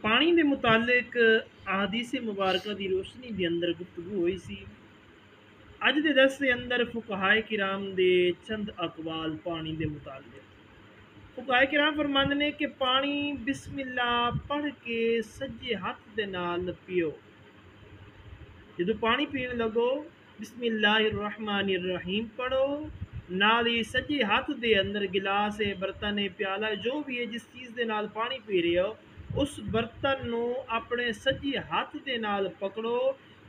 पानी के मुतालिक अहादीस मुबारक की रोशनी के अंदर गुफ्तगू हुई सी। अज के दस के अंदर फुकहाए किराम दे चंद अकवाल पानी के मुतालिक। फुकहाए किराम फरमांदे ने कि पानी बिस्मिल्लाह पढ़ के सज्जे हाथ दे नाल पियो। जो पानी पीने लगो बिस्मिल्लाहिर्रहमानिर्रहीम पढ़ो, नाल ही सज्जे हाथ दे अंदर गिलास है, बर्तन है, प्याला जो भी है, जिस चीज़ दे नाल पानी पी रहे हो उस बर्तन नू अपने सज्जे हाथ दे नाल पकड़ो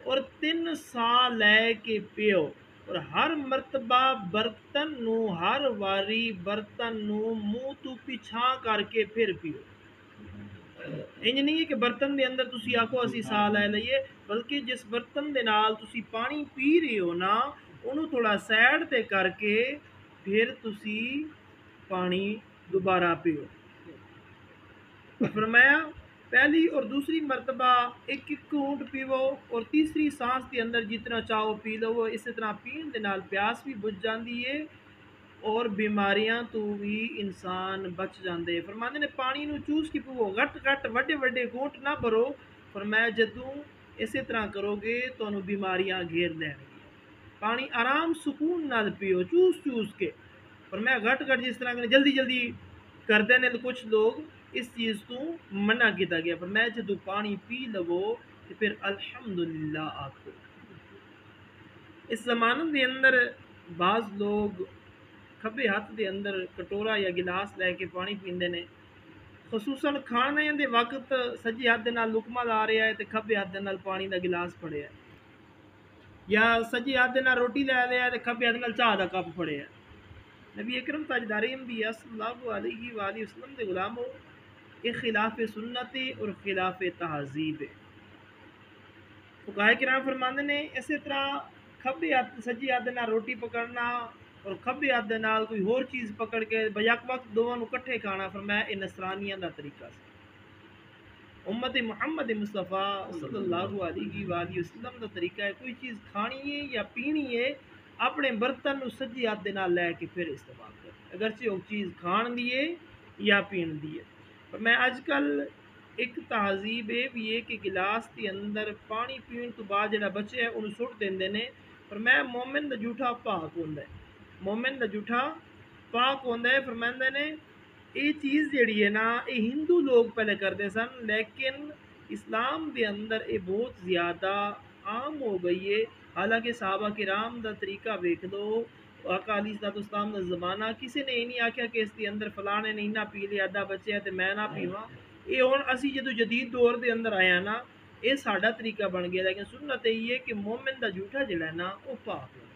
और 3 साह लै के पियो। और हर मरतबा बर्तन नू हर वारी बर्तन नू मुँह तू पिछा करके फिर पियो। इंज नहीं है कि बर्तन के अंदर तुसी आखो असी साह लै लईए, बल्कि जिस बर्तन के नाल तुसी पानी पी रहे हो ना उन्होंने थोड़ा सैड ते करके फिर तुसी पानी दोबारा पियो। फरमाया पहली और दूसरी मरतबा एक एक घूंट पीवो और तीसरी सांस के अंदर जितना चाहो पी लो। इस तरह पीण दे नाल प्यास भी बुझ जाती है और बीमारियां तो भी इंसान बच जाते। फरमाते ने पानी नू चूस के पीवो, घट घट वड्डे वड्डे घूंट ना भरो। फरमाया जदों इस तरह करोगे तो बीमारियां घेर लैणगियां। पानी आराम सुकून नाल पियो, चूस चूस के। फरमाया घट घट जिस तरह जल्दी जल्दी करते हैं कुछ लोग, इस चीज़ तो मना किया गया। फरमाया जदों पानी पी लवो तो फिर अल्हम्दुलिल्लाह आखो। इस जमाने के अंदर बाज़ लोग खब्बे हाथ के अंदर कटोरा या गिलास लैके पानी पींदे ने, खसूसन खाने के वक्त सज्जे हाथ नाल लुकमा ला रहा है तो खब्बे हाथ नाल पानी का गिलास फड़िया, या सज्जे हाथ नाल रोटी लै लिया तो खब्बे हाथ नाल चाह का कप फड़िया। नबी अकरम ताजदार अंबिया सल्लल्लाहु अलैहि वसल्लम के गुलामो, ये खिलाफ सुन्नत और खिलाफ तहजीब है। फुकाहे किराम फरमाते ने इस तरह खब्बे हाथ सज्जे हाथ नाल रोटी पकड़ना और खब्बे हाथ दे नाल कोई होर चीज़ पकड़ के बयक वक्त दोवां नूं इकट्ठे खाना, फरमाया ये नसरानियां दा तरीका सी। उम्मत मुहम्मद मुस्तफ़ा सल्लल्लाहु अलैहि वसल्लम दा तरीका है, कोई चीज़ खानी है या पीनी है अपने बर्तन नूं सज्जे हाथ दे नाल लैके फिर इस्तेमाल कर, अगरचे वो चीज़ खाण दी है या पीण दी है। पर मैं अजकल एक तहजीब ये भी है कि गिलास के अंदर पानी पीण तो बाद जिहड़ा बचे है उन्हें सुट देंदे ने। पर मैं मोमिन दा जूठा पाक होंदा है, मोमिन दा जूठा पाक होंदा है। फरमांदे ने ये चीज़ जिहड़ी है ना ये हिंदू लोग पहले करते सन, लेकिन इस्लाम के अंदर ये बहुत ज़्यादा आम हो गई है। हालांकि सहाबा किराम दा तरीका वेख लो, आका अलैहिस्सलाम दा ज़माना किसी ने ये नहीं आख्या कि इसके अंदर फलाने ने इन्ना पी लिया अद्धा बचे तो मैं ना पीवां। ये हुण असी जो जदीद दौर के अंदर आया ना ये साडा तरीका बन गया, लेकिन सुन्नत यही है कि मोमिन दा जूठा जिहड़ा है ना वो पाक है।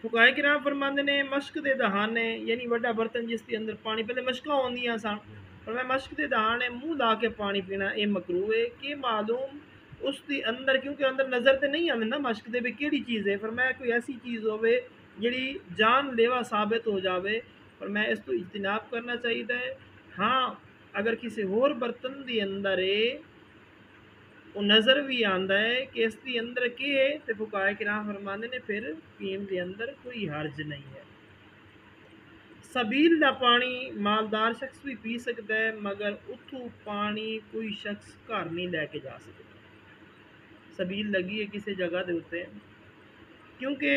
फुकाहे किराम फरमाते ने मश्क के दहाने यानी वड्डा बर्तन जिसके अंदर पानी, पहले मशक आउंदियां सन पर मैं मश्क के दहाने मुँह ला के पानी पीना ये मकरूह है। कि मालूम उसके अंदर, क्योंकि अंदर नज़र तो नहीं आती ना मश्क दे भी केड़ी चीज़ है। पर मैं कोई ऐसी चीज़ होवे जिहड़ी जान लेवा साबित हो जाए, पर मैं इस तो इज्तनाब करना चाहिए है। हाँ अगर किसी होर बर्तन के अंदर है वो नज़र भी आंदा है कि इसके अंदर के है तो फुकाहे किराम फरमाते ने फिर पीण के अंदर कोई हर्ज नहीं है। सबील का पानी मालदार शख्स भी पी सकता है, मगर उतों पानी कोई शख्स घर नहीं लैके जा सकता। सबील लगी है किसी जगह के उत्ते, क्योंकि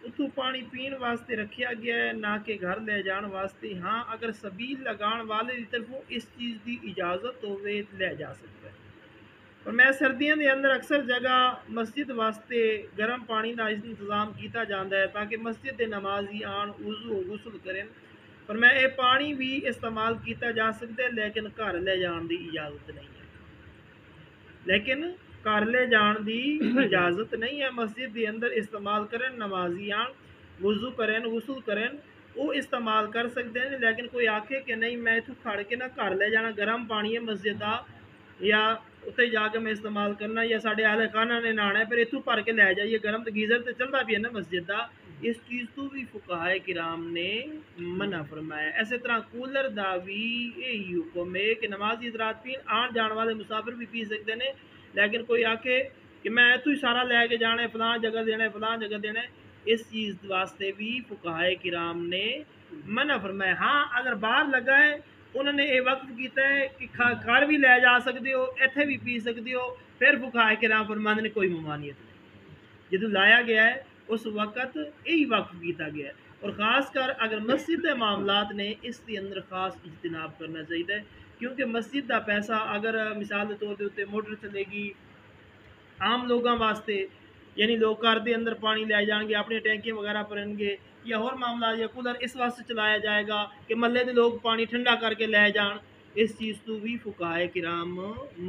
उतों पानी पीण वास्ते रखा गया है ना कि घर ले जाण वास्ते। हाँ अगर सबील लगाण वाले की तरफों इस चीज़ की इजाज़त होवे ले जा सकता है। और मैं सर्दियों के अंदर अक्सर जगह मस्जिद वास्ते गर्म पानी का इंतजाम किया जाता है ताकि मस्जिद के नमाजी आन वज़ू गुसल करें। पर मैं ये पानी भी इस्तेमाल किया जा सकता है, लेकिन घर ले जाने की इजाज़त नहीं है। लेकिन घर ले जाने की इजाज़त नहीं है। मस्जिद के अंदर इस्तेमाल करें, नमाजी आन वज़ू करें गुसल करें वो इस्तेमाल कर सकते हैं। लेकिन कोई आखे कि नहीं मैं इतों खड़ के ना घर ले जाना, गर्म पानी है मस्जिद का या उत्ते जाके मैं इस्तेमाल करना, या साढ़े आले खाना ने नहाना है फिर इतों भर के लै जाइए, गर्म तो गीज़र तो चलता भी है ना मस्जिद का। इस चीज़ तो भी फुकाहे किराम ने मना फरमाया। इस तरह कूलर का भी यही हुक्म है कि नमाजी हज़रात पीन, आन जाने वाले मुसाफिर भी पी सकते हैं। लेकिन कोई आखे कि मैं इतों ही सारा लैके जाना है, फलां जगह देना है, फलां जगह देना है, इस चीज़ वास्ते भी फुकाहे किराम ने मना फरमाया। हाँ अगर बाहर लगा है انہوں نے یہ وقف کیتا ہے کہ گھر بھی لے جا سکتے ہو، ایتھے بھی پی سکتے ہو، پھر فقہائے کرام فرماندے نے کوئی ممانعت نہیں، جدو لایا گیا ہے اس وقت یہی وقف کیتا گیا ہے۔ اور خاص کر اگر مسجد کے معاملات نے اس کے اندر خاص اجتناب کرنا چاہیے، کیونکہ مسجد کا پیسہ اگر مثال کے طور پہ موٹر چلے گی عام لوگوں واسطے، یعنی لوگ گھر کے اندر پانی لے جان گے، اپنی ٹینکیاں وغیرہ بھرن گے، یا اور معاملات، یا کولر اس واسطے چلایا جائے گا کہ محلے کے لوگ پانی ٹھنڈا کر کے لے جان، اس چیز تو بھی فقہائے کرام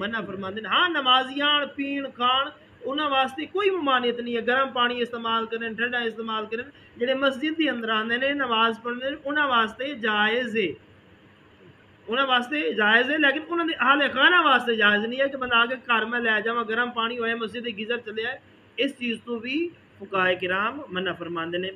منع فرماندے ہیں۔ ہاں نمازیاں پین کھان انہاں واسطے کوئی ممانعت نہیں ہے، گرم پانی استعمال کریں، ٹھنڈا استعمال کریں، جڑے مسجد کے اندر آندے نے نماز پڑھنے انہاں واسطے جائز ہے، انہاں واسطے جائز ہے، لیکن انہاں دے اہل خانہ واسطے جائز نہیں ہے کہ بندہ آگے گھر میں لے جاواں گرم پانی ہوئے مسجد کے گیزر چلے آئے، اس چیز تو بھی فقہائے کرام منع فرماندے نے۔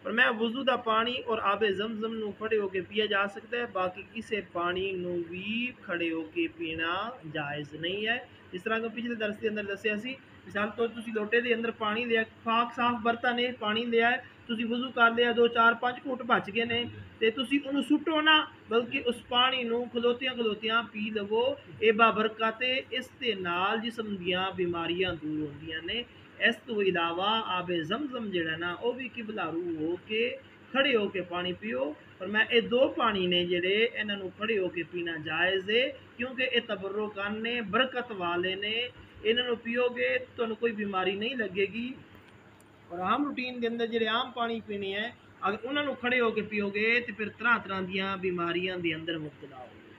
پر میں وضو دا پانی اور آب زمزم نو کھڑے ہو کے پیا جا سکتا ہے، باقی کسے پانی نو بھی کھڑے ہو کے پینا جائز نہیں ہے۔ اس طرح کہ پچھلے درس کے اندر دسیا سی، مثال تو تسی لوٹے دے اندر پانی لیا، پاک صاف برتن ہے، پانی لیا ہے، تسی وضو کر لیا، 2 4 5 گھٹ بچ گئے نے تے تسی انہوں سٹو نہ، بلکہ اس پانی نو کھلوتیاں کھلوتیاں پی لو، اے بابرکت اس دے نال جسم دیاں بیماریاں دور ہوندیاں نے۔ اس تو علاوہ آب زمزم جڑا نا وہ بھی قبلہ رو ہو کے کھڑے ہو کے پانی پیو، اور میں اے 2 پانی نے جڑے انہاں نو کھڑے ہو کے پینا جائز ہے، کیونکہ اے تبرکان نے، برکت والے نے، انہاں نو پیو گے تو کوئی بیماری نہیں لگے گی۔ اور عام روٹین کے اندر جڑے عام پانی پینے ہیں اگر انہاں نو کھڑے ہو کے پیو گے تو پھر طرح طرح دیاں بیماریاں دے اندر مبتلا ہو گے۔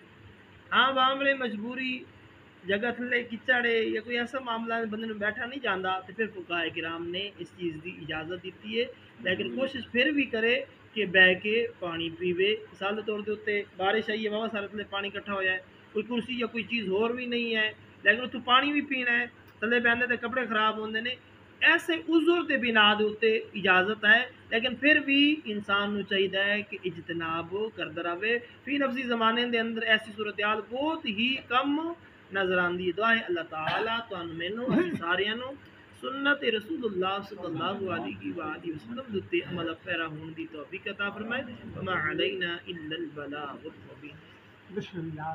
ہاں عوام نے مجبوری جگہ تھلے کچڑے یا کوئی ایسا معاملہ بندے نو بیٹھا نہیں جاتا تو پھر فقہائے کرام نے اس چیز کی اجازت دیتی ہے، لیکن کوشش پھر بھی کرے کہ بہ کے پانی پیوے۔ مثال کے طور کے اتنے بارش آئی ہے، بہت سارے تھلے پانی کٹھا ہوا ہے، کوئی کرسی یا کوئی چیز اور بھی نہیں ہے، لیکن اتوں پانی بھی پینا ہے، تھلے بہنے تے کپڑے خراب ہوندے نے، ایسے عذر تے بنا دے اتنے اجازت ہے، لیکن پھر بھی انسان نو چاہیے کہ اجتناب کردا رہے۔ فی نفسی زمانے دے اندر ایسی صورتحال بہت ہی کم نظر آندی ہے۔ دعا ہے اللہ تعالیٰ تانوں مینوں ساریاں نو سنت رسول اللہ صلی اللہ علیہ وآلہ وسلم دے عمل پیرا ہون دی توفیق عطا فرمائے۔ وما علینا الا البلاغ المبین۔ بسم اللہ